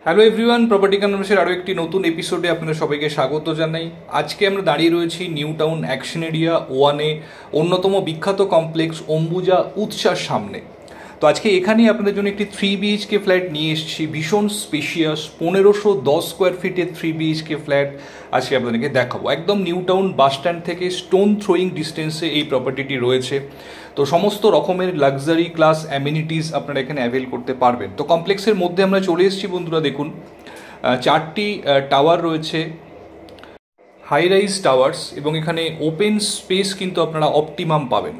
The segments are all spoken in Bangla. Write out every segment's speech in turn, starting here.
হ্যালো এভরিওয়ান, প্রপার্টি কনভার্সের আরও একটি নতুন এপিসোডে আপনাদের সবাইকে স্বাগত জানাই। আজকে আমরা দাঁড়িয়ে রয়েছি নিউ টাউন অ্যাকশন এরিয়া ওয়ানে অন্যতম বিখ্যাত কমপ্লেক্স অম্বুজা উৎসার সামনে। তো আজকে এখানেই আপনাদের জন্য একটি 3 BHK ফ্ল্যাট নিয়ে এসেছি, ভীষণ স্পেশিয়াস 1510 স্কোয়ার ফিটের 3 BHK ফ্ল্যাট আজকে আপনাদেরকে দেখাবো। একদম নিউ টাউন বাস স্ট্যান্ড থেকে স্টোন থ্রোয়িং ডিস্টেন্সে এই প্রপার্টিটি রয়েছে। তো সমস্ত রকমের লাক্সারি ক্লাস অ্যামিনিটিস আপনারা এখানে অ্যাভেল করতে পারবেন। তো কমপ্লেক্সের মধ্যে আমরা চলে এসেছি বন্ধুরা, দেখুন 4টি টাওয়ার রয়েছে, হাই রাইজ টাওয়ার্স, এবং এখানে ওপেন স্পেস কিন্তু আপনারা অপটিমাম পাবেন।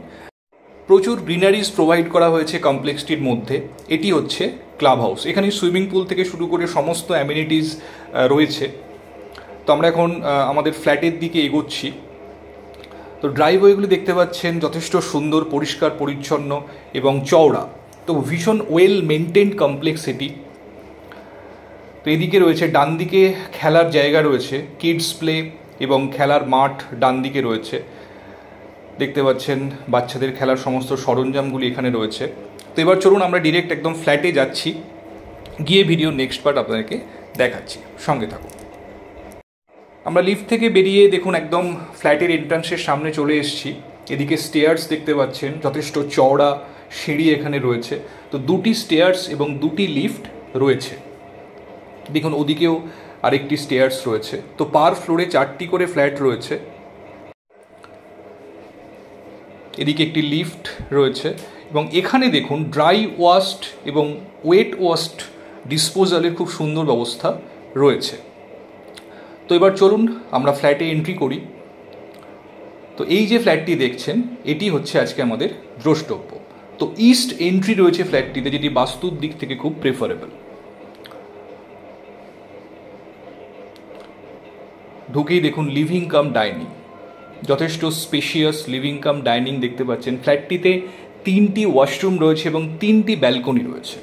প্রচুর গ্রিনারিজ প্রোভাইড করা হয়েছে কমপ্লেক্সটির মধ্যে। এটি হচ্ছে ক্লাব হাউস, এখানে সুইমিং পুল থেকে শুরু করে সমস্ত অ্যামিনিটিস রয়েছে। তো আমরা এখন আমাদের ফ্ল্যাটের দিকে এগোচ্ছি। তো ড্রাইভওয়েগুলি দেখতে পাচ্ছেন যথেষ্ট সুন্দর, পরিষ্কার পরিচ্ছন্ন এবং চওড়া। তো ভীষণ ওয়েল মেনটেন্ড কমপ্লেক্স এটি। তো এদিকে রয়েছে, ডান দিকে খেলার জায়গা রয়েছে, কিডস প্লে এবং খেলার মাঠ ডান দিকে রয়েছে। দেখতে পাচ্ছেন বাচ্চাদের খেলার সমস্ত সরঞ্জামগুলি এখানে রয়েছে। তো এবার চলুন আমরা ডিরেক্ট একদম ফ্ল্যাটে যাচ্ছি, গিয়ে ভিডিও নেক্সট পার্ট আপনাদেরকে দেখাচ্ছি, সঙ্গে থাকুন। আমরা লিফট থেকে বেরিয়ে দেখুন একদম ফ্ল্যাটের এন্ট্রান্সের সামনে চলে এসেছি। এদিকে স্টেয়ার্স দেখতে পাচ্ছেন, যথেষ্ট চওড়া সিঁড়ি এখানে রয়েছে। তো 2টি স্টেয়ার্স এবং 2টি লিফট রয়েছে। দেখুন ওদিকেও আরেকটি স্টেয়ার্স রয়েছে। তো পার ফ্লোরে 4টি করে ফ্ল্যাট রয়েছে। এদিকে একটি লিফট রয়েছে এবং এখানে দেখুন ড্রাই ওয়াস্ট এবং ওয়েট ওয়াস্ট ডিসপোজালের খুব সুন্দর ব্যবস্থা রয়েছে। তো এবার চলুন আমরা ফ্ল্যাটে এন্ট্রি করি। তো এই যে ফ্ল্যাটটি দেখছেন, এটি হচ্ছে আজকে আমাদের দ্রষ্টব্য। তো ইস্ট এন্ট্রি রয়েছে ফ্ল্যাটটিতে, যেটি বাস্তুর দিক থেকে খুব প্রেফারেবল। ঢুকেই দেখুন লিভিং কাম ডাইনিং, যথেষ্ট স্পেশিয়াস লিভিং কাম ডাইনিং দেখতে পাচ্ছেন। ফ্ল্যাটটিতে 3টি ওয়াশরুম রয়েছে এবং 3টি ব্যালকনি রয়েছে।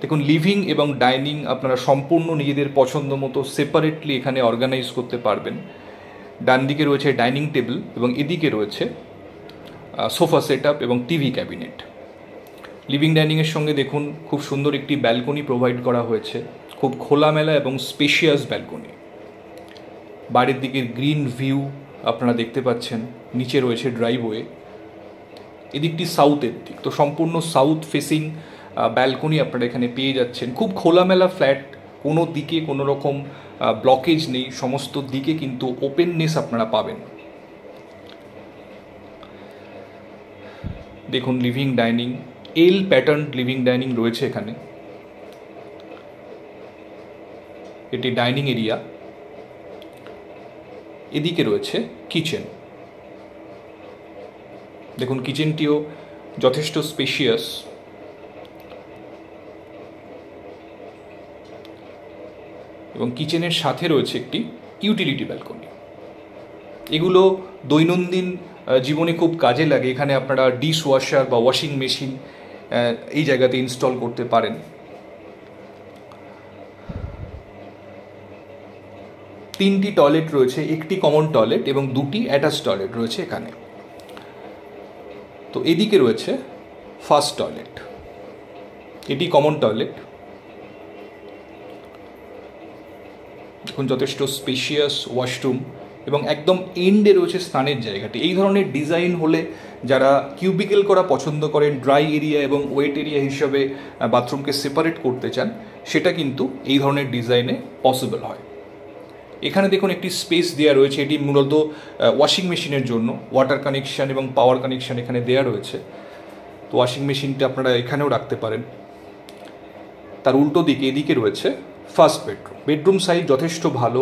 দেখুন লিভিং এবং ডাইনিং আপনারা সম্পূর্ণ নিজেদের পছন্দ মতো সেপারেটলি এখানে অর্গানাইজ করতে পারবেন। ডান দিকে রয়েছে ডাইনিং টেবিল এবং এদিকে রয়েছে সোফা সেট আপ এবং টিভি ক্যাবিনেট। লিভিং ডাইনিংয়ের সঙ্গে দেখুন খুব সুন্দর একটি ব্যালকনি প্রোভাইড করা হয়েছে, খুব খোলামেলা এবং স্পেশিয়াস ব্যালকনি। বাইরের দিকের গ্রিন ভিউ আপনারা দেখতে পাচ্ছেন। নিচে রয়েছে ড্রাইভওয়ে, এদিকটি সাউথের দিক। তো সম্পূর্ণ সাউথ ফেসিং ব্যালকনি আপনারা এখানে পেয়ে যাচ্ছেন। খুব খোলামেলা ফ্ল্যাট, কোনো দিকে কোনো রকম ব্লকেজ নেই, সমস্ত দিকে কিন্তু ওপেননেস আপনারা পাবেন। দেখুন লিভিং ডাইনিং, এল প্যাটার্ন লিভিং ডাইনিং রয়েছে এখানে। এটি ডাইনিং এরিয়া। এদিকে রয়েছে কিচেন। দেখুন কিচেনটিও যথেষ্ট স্পেশিয়াস এবং কিচেনের সাথে রয়েছে একটি ইউটিলিটি ব্যালকনি। এগুলো দৈনন্দিন জীবনে খুব কাজে লাগে। এখানে আপনারা ডিশ ওয়াশার বা ওয়াশিং মেশিন এই জায়গাতে ইনস্টল করতে পারেন। 3টি টয়লেট রয়েছে, একটি কমন টয়লেট এবং 2টি অ্যাটাচ টয়লেট রয়েছে এখানে। তো এদিকে রয়েছে ফার্স্ট টয়লেট, এটি কমন টয়লেট। দেখুন যথেষ্ট স্পেশিয়াস ওয়াশরুম এবং একদম এন্ডে রয়েছে স্নানের জায়গাটি। এই ধরনের ডিজাইন হলে যারা কিউবিকেল করা পছন্দ করেন, ড্রাই এরিয়া এবং ওয়েট এরিয়া হিসাবে বাথরুমকে সেপারেট করতে চান, সেটা কিন্তু এই ধরনের ডিজাইনে পসিবল হয়। এখানে দেখুন একটি স্পেস দেওয়া রয়েছে, এটি মূলত ওয়াশিং মেশিনের জন্য। ওয়াটার কানেকশান এবং পাওয়ার কানেকশান এখানে দেওয়া রয়েছে। তো ওয়াশিং মেশিনটা আপনারা এখানেও রাখতে পারেন। তার উল্টো দিকে এদিকে রয়েছে ফার্স্ট বেডরুম। বেডরুম সাইজ যথেষ্ট ভালো,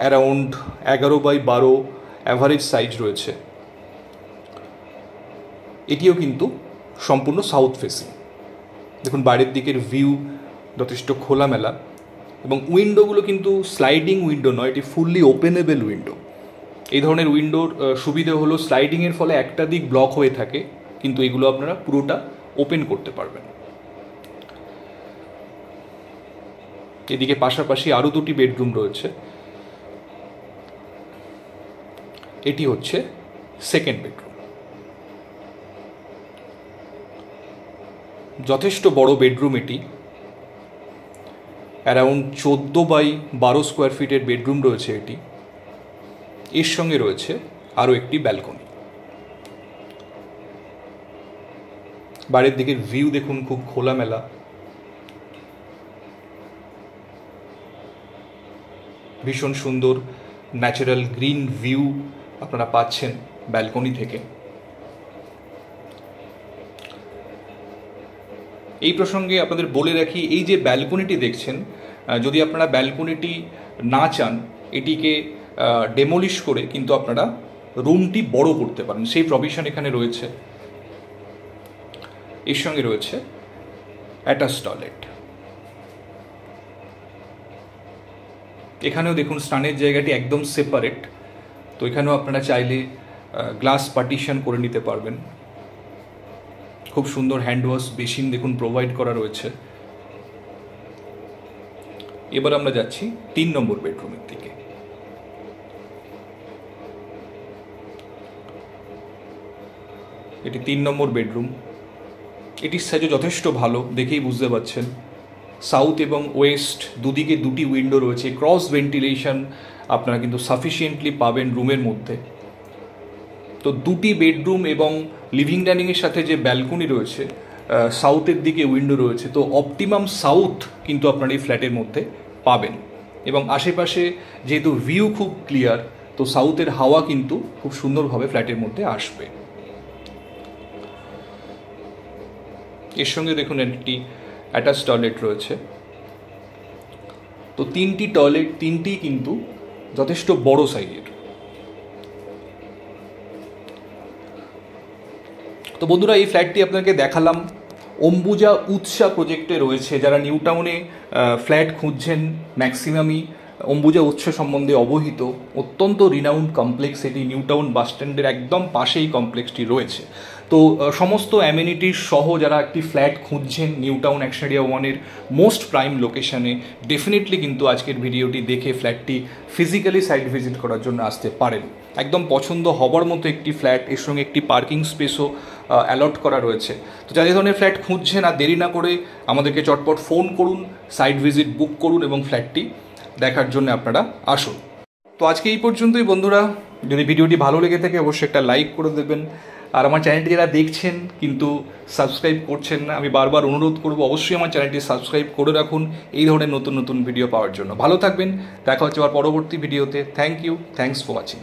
অ্যারাউন্ড 11x12 অ্যাভারেজ সাইজ রয়েছে। এটিও কিন্তু সম্পূর্ণ সাউথ ফেসিং। দেখুন বাইরের দিকের ভিউ যথেষ্ট খোলামেলা এবং উইন্ডোগুলো কিন্তু স্লাইডিং উইন্ডো নয়, এটি ফুললি ওপেনেবল উইন্ডো। এই ধরনের উইন্ডোর সুবিধে হলো স্লাইডিংয়ের ফলে একটা দিক ব্লক হয়ে থাকে, কিন্তু এগুলো আপনারা পুরোটা ওপেন করতে পারবেন। এদিকে পাশাপাশি আরও 2টি বেডরুম রয়েছে। এটি হচ্ছে সেকেন্ড বেডরুম। যথেষ্ট বড় বেডরুম এটি। অ্যারাউন্ড 14 বাই 12 স্কোয়ার ফিটের বেডরুম রয়েছে এটি। এর সঙ্গে রয়েছে আরও একটি ব্যালকনি। বাইরের দিকের ভিউ দেখুন, খুব খোলামেলা। ভীষণ সুন্দর ন্যাচারাল গ্রিন ভিউ আপনারা পাচ্ছেন ব্যালকনি থেকে। এই প্রসঙ্গে আপনাদের বলে রাখি, এই যে ব্যালকনিটি দেখছেন, যদি আপনারা ব্যালকনিটি না চান, এটিকে ডেমোলিশ করে কিন্তু আপনারা রুমটি বড় করতে পারেন, সেই প্রভিশন এখানে রয়েছে। এর সঙ্গে রয়েছে অ্যাটাচ টয়লেট। এখানেও দেখুন স্নানের জায়গাটি একদম সেপারেট, তো এখানেও আপনারা চাইলে গ্লাস পার্টিশন করে নিতে পারবেন। খুব সুন্দর হ্যান্ড ওয়াশ বেসিন দেখুন প্রোভাইড করা রয়েছে। এবার আমরা যাচ্ছি 3 নম্বর বেডরুমের দিকে। এটি 3 নম্বর বেডরুম। এটির সাইজও যথেষ্ট ভালো, দেখেই বুঝতে পারছেন। সাউথ এবং ওয়েস্ট দুদিকে দুটি উইন্ডো রয়েছে, ক্রস ভেন্টিলেশন আপনারা কিন্তু সাফিসিয়েন্টলি পাবেন রুমের মধ্যে। তো দুটি বেডরুম এবং লিভিং ডাইনিংয়ের সাথে যে ব্যালকনি রয়েছে, সাউথের দিকে উইন্ডো রয়েছে, তো অপটিমাম সাউথ কিন্তু আপনারা এই ফ্ল্যাটের মধ্যে পাবেন। এবং আশেপাশে যেহেতু ভিউ খুব ক্লিয়ার, তো সাউথের হাওয়া কিন্তু খুব সুন্দরভাবে ফ্ল্যাটের মধ্যে আসবে। এর সঙ্গে দেখুন একটি অ্যাটাচ টয়লেট রয়েছে। তো 3টি টয়লেট, 3টি কিন্তু যথেষ্ট বড় সাইজের। তো বন্ধুরা, এই ফ্ল্যাটটি আপনাকে দেখালাম, অম্বুজা উৎসা প্রজেক্টে রয়েছে। যারা নিউ টাউনে ফ্ল্যাট খুঁজছেন, ম্যাক্সিমামই অম্বুজা উৎসা সম্বন্ধে অবহিত। অত্যন্ত রিনাউন্ড কমপ্লেক্স এটি, নিউ টাউন বাস স্ট্যান্ডের একদম পাশেই কমপ্লেক্সটি রয়েছে। তো সমস্ত অ্যামেনিটিস সহ যারা একটি ফ্ল্যাট খুঁজছেন নিউ টাউন অ্যাকশন এরিয়া 1-এর মোস্ট প্রাইম লোকেশনে, ডেফিনেটলি কিন্তু আজকের ভিডিওটি দেখে ফ্ল্যাটটি ফিজিক্যালি সাইট ভিজিট করার জন্য আসতে পারেন। একদম পছন্দ হবার মতো একটি ফ্ল্যাট, এর সঙ্গে একটি পার্কিং স্পেসও অ্যালট করা রয়েছে। তো যারা এই ধরনের ফ্ল্যাট খুঁজছেন, আর দেরি না করে আমাদেরকে চটপট ফোন করুন, সাইট ভিজিট বুক করুন এবং ফ্ল্যাটটি দেখার জন্য আপনারা আসুন। তো আজকে এই পর্যন্তই বন্ধুরা। যদি ভিডিওটি ভালো লেগে থাকে অবশ্যই একটা লাইক করে দেবেন। আর আমার চ্যানেলটি যারা দেখছেন কিন্তু সাবস্ক্রাইব করছেন না, আমি বারবার অনুরোধ করব অবশ্যই আমার চ্যানেলটি সাবস্ক্রাইব করে রাখুন এই ধরনের নতুন নতুন ভিডিও পাওয়ার জন্য। ভালো থাকবেন, দেখা হচ্ছে আবার পরবর্তী ভিডিওতে। Thank you, thanks for watching.